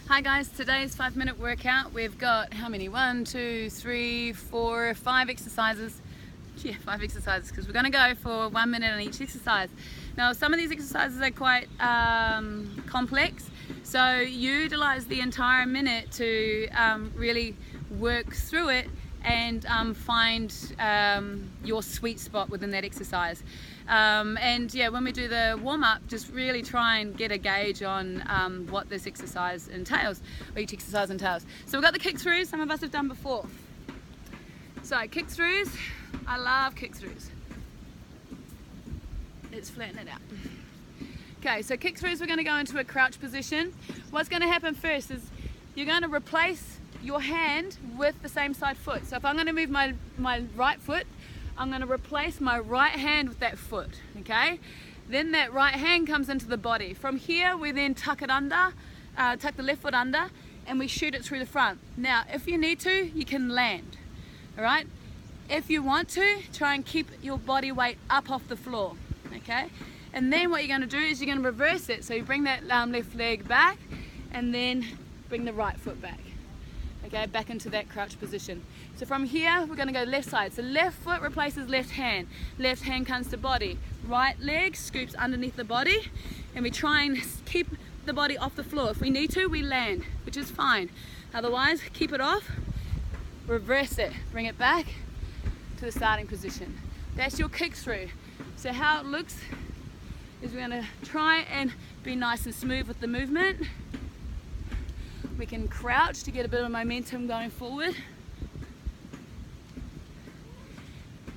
Hi guys, today's 5-minute workout. We've got how many? 1, 2, 3, 4, 5 exercises. Yeah, 5 exercises because we're going to go for 1 minute on each exercise. Now some of these exercises are quite complex, so utilize the entire minute to really work through it and find your sweet spot within that exercise. And yeah, when we do the warm-up, just really try and get a gauge on what this exercise entails, or each exercise entails. So we've got the kick-throughs, some of us have done before. So kick-throughs, I love kick-throughs. Let's flatten it out. Okay, so kick-throughs, we're going to go into a crouch position. What's going to happen first is you're going to replace your hand with the same side foot. So if I'm going to move my right foot, I'm going to replace my right hand with that foot, okay? Then that right hand comes into the body. From here, we then tuck it under, tuck the left foot under, and we shoot it through the front. Now, if you need to, you can land, all right? If you want to, try and keep your body weight up off the floor, okay? And then what you're going to do is you're going to reverse it. So you bring that left leg back, and then bring the right foot back. Okay, back into that crouch position. So from here, we're going to go left side. So left foot replaces left hand comes to body. Right leg scoops underneath the body, and we try and keep the body off the floor. If we need to, we land, which is fine. Otherwise, keep it off, reverse it, bring it back to the starting position. That's your kick through. So how it looks is we're going to try and be nice and smooth with the movement. We can crouch to get a bit of momentum going forward.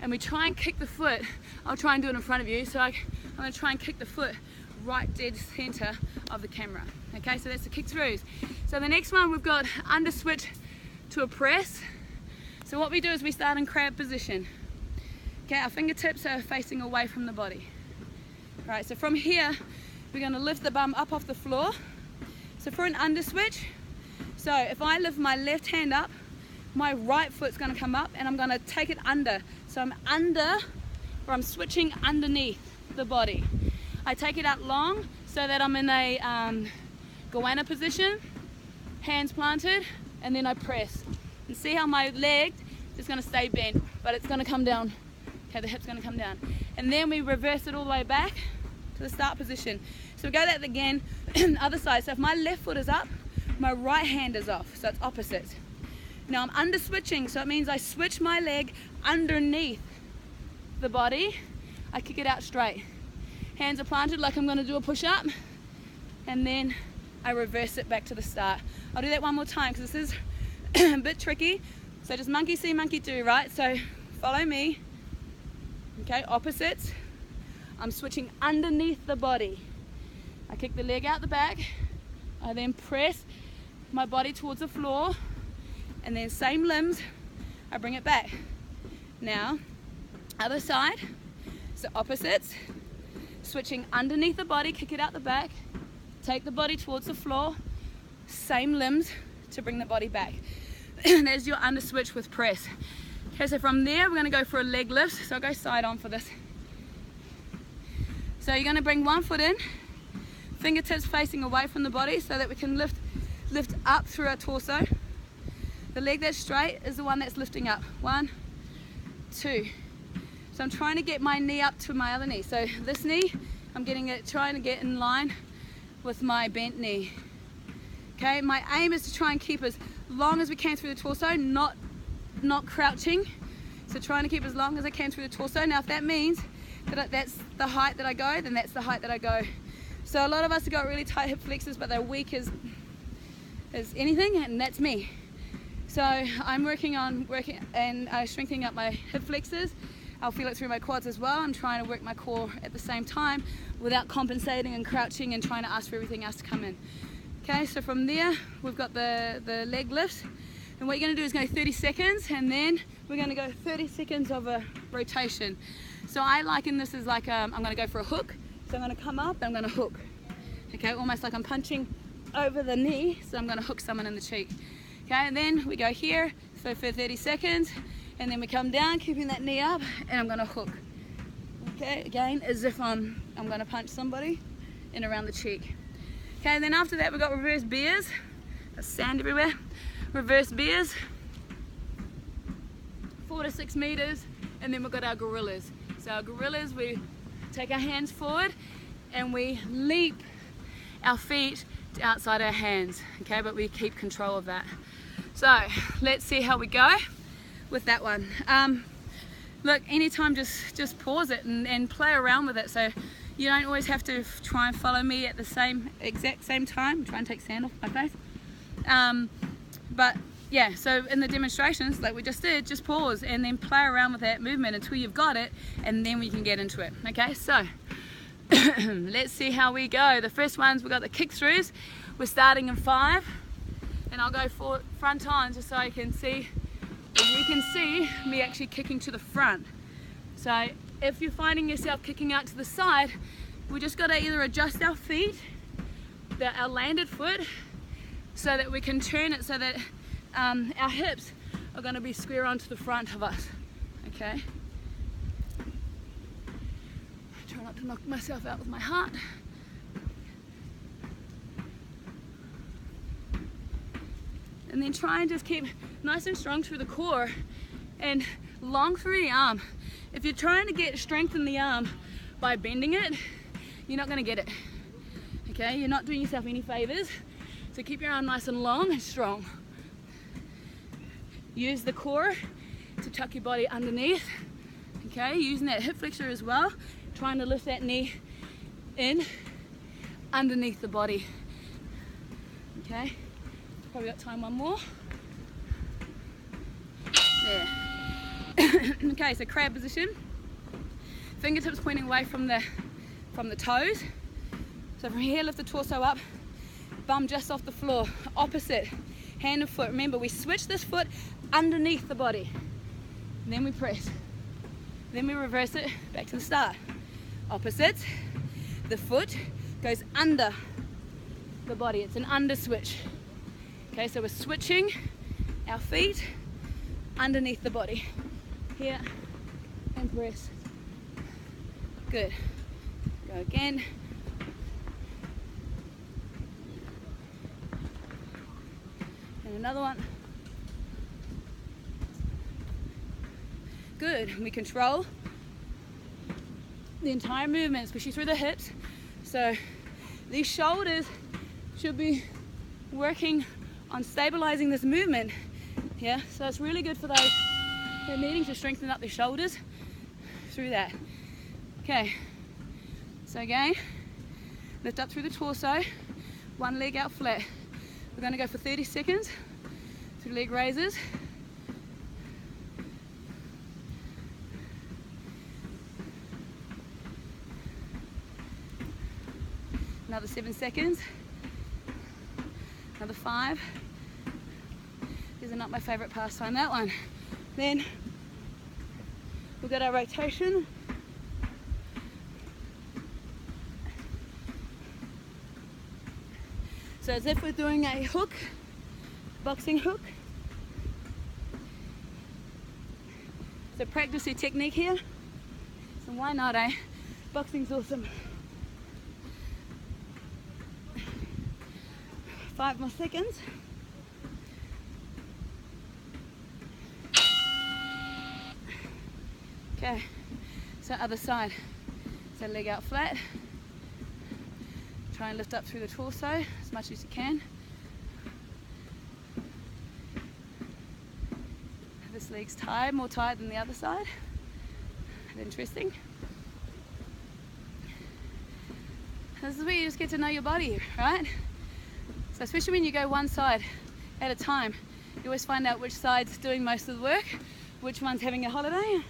And we try and kick the foot. I'll try and do it in front of you. So I'm going to try and kick the foot right dead center of the camera. Okay, so that's the kick throughs. So the next one, we've got underswitch to a press. So what we do is we start in crab position. Okay, our fingertips are facing away from the body. All right, so from here, we're going to lift the bum up off the floor. So for an underswitch, so if I lift my left hand up, my right foot's going to come up and I'm going to take it under. So I'm under, or I'm switching underneath the body. I take it out long so that I'm in a goanna position, hands planted, and then I press. And see how my leg is going to stay bent, but it's going to come down. Okay, the hip's going to come down. And then we reverse it all the way back to the start position. So we go that again, other side. So if my left foot is up, my right hand is off, so it's opposite. Now I'm under switching, so it means I switch my leg underneath the body. I kick it out straight. Hands are planted like I'm going to do a push-up, and then I reverse it back to the start. I'll do that one more time because this is a bit tricky. So just monkey see, monkey do, right? So follow me. Okay, opposites. I'm switching underneath the body. I kick the leg out the back. I then press my body towards the floor, and then same limbs, I bring it back. Now, other side, so opposites, switching underneath the body, kick it out the back, take the body towards the floor, same limbs to bring the body back. There's your under switch with press. Okay, so from there, we're gonna go for a leg lift. So I'll go side on for this. So you're gonna bring one foot in, fingertips facing away from the body so that we can lift up through our torso. The leg that's straight is the one that's lifting up. 1, 2. So I'm trying to get my knee up to my other knee. So this knee, I'm trying to get in line with my bent knee. Okay, my aim is to try and keep as long as we can through the torso, not crouching. So trying to keep as long as I can through the torso. Now if that means that that's the height that I go, then that's the height that I go. So a lot of us have got really tight hip flexors, but they're weak as anything, and that's me. So I'm working and strengthening up my hip flexors. I'll feel it through my quads as well. I'm trying to work my core at the same time without compensating and crouching and trying to ask for everything else to come in. Okay, so from there, we've got the leg lift. And what you're gonna do is go 30 seconds, and then we're gonna go 30 seconds of a rotation. So I liken this as like, I'm gonna go for a hook. So I'm gonna come up and I'm gonna hook. Okay, almost like I'm punching over the knee, so I'm going to hook someone in the cheek. Okay, and then we go here for 30 seconds, and then we come down, keeping that knee up, and I'm going to hook. Okay, again, as if I'm going to punch somebody in around the cheek. Okay, and then after that we've got reverse bears. There's sand everywhere. Reverse bears, 4 to 6 meters, and then we've got our gorillas. So our gorillas, we take our hands forward and we leap our feet to outside our hands, okay, but we keep control of that. So let's see how we go with that one. Look, anytime just pause it and play around with it, so you don't always have to try and follow me at the exact same time. Try and take sand off my face. But yeah, so in the demonstrations like we just did, just pause and then play around with that movement until you've got it, and then we can get into it. Okay, so let's see how we go. The first ones, we've got the kick throughs. We're starting in 5, and I'll go front on just so I can see, you can see me actually kicking to the front. So if you're finding yourself kicking out to the side, we just got to either adjust our feet, our landed foot, so that we can turn it so that our hips are going to be square onto the front of us. Okay. Try not to knock myself out with my heart. And then try and just keep nice and strong through the core and long through the arm. If you're trying to get strength in the arm by bending it, you're not going to get it. Okay, you're not doing yourself any favors. So keep your arm nice and long and strong. Use the core to tuck your body underneath. Okay, using that hip flexor as well. Trying to lift that knee in underneath the body. Okay, probably got time, one more. There. Okay, so crab position. Fingertips pointing away from the toes. So from here, lift the torso up. Bum just off the floor. Opposite, hand and foot. Remember, we switch this foot underneath the body. And then we press. Then we reverse it back to the start. Opposite, the foot goes under the body. It's an underswitch. Okay, so we're switching our feet underneath the body. Here, and press. Good. Go again. And another one. Good. We control the entire movement, especially through the hips. So these shoulders should be working on stabilizing this movement. Yeah, so it's really good for those who are needing to strengthen up their shoulders through that. Okay, so again, lift up through the torso, one leg out flat. We're going to go for 30 seconds through leg raises. Another 7 seconds. Another 5. These are not my favorite pastime, that one. Then we've got our rotation. So as if we're doing a hook, boxing hook. So practice your technique here. So why not, eh? Boxing's awesome. 5 more seconds. Okay, so other side. So leg out flat. Try and lift up through the torso as much as you can. This leg's tired, more tired than the other side. Interesting. This is where you just get to know your body, right? So especially when you go one side at a time, you always find out which side's doing most of the work, which one's having a holiday.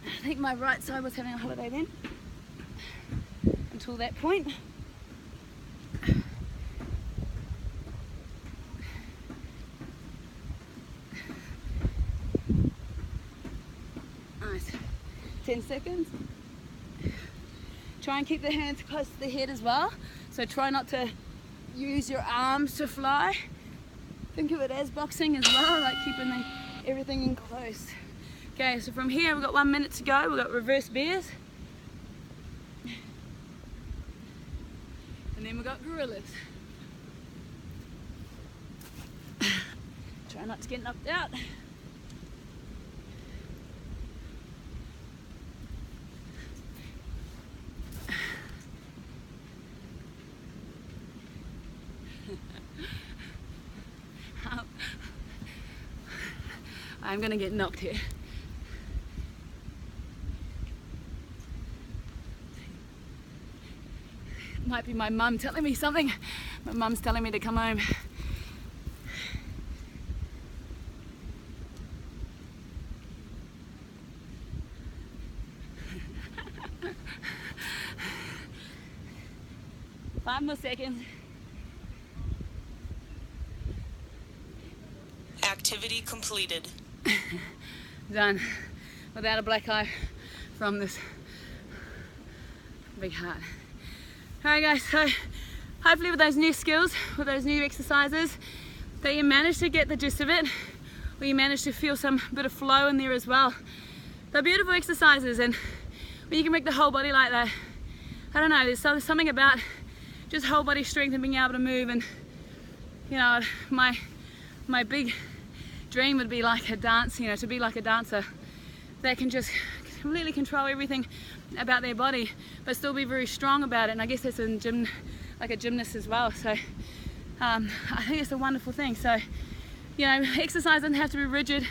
I think my right side was having a holiday then, until that point. Nice. 10 seconds. Try and keep the hands close to the head as well. So try not to use your arms to fly. Think of it as boxing as well, like keeping everything in close. Okay, so from here we've got 1 minute to go. We've got reverse bears. And then we've got gorillas. Try not to get knocked out. I'm gonna get knocked here. Might be my mum telling me something. My mum's telling me to come home. Five more seconds. Activity completed. Done. Without a black eye from this big heart. Alright guys, so hopefully with those new skills, with those new exercises, that you managed to get the gist of it, or you managed to feel some bit of flow in there as well. They're beautiful exercises, and when you can make the whole body like that, I don't know, there's something about just whole body strength and being able to move. And you know, my big dream would be like a dance, you know, to be like a dancer that can just completely control everything about their body but still be very strong about it. And I guess that's in gym, like a gymnast as well. So I think it's a wonderful thing. So, you know, exercise doesn't have to be rigid,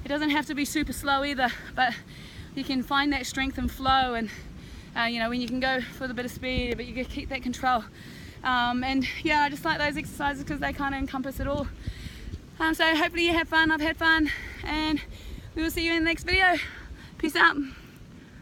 it doesn't have to be super slow either, but you can find that strength and flow, and you know, when you can go for the bit of speed but you can keep that control. And yeah, I just like those exercises because they kind of encompass it all. So hopefully you have fun, I've had fun, and we will see you in the next video. Peace out.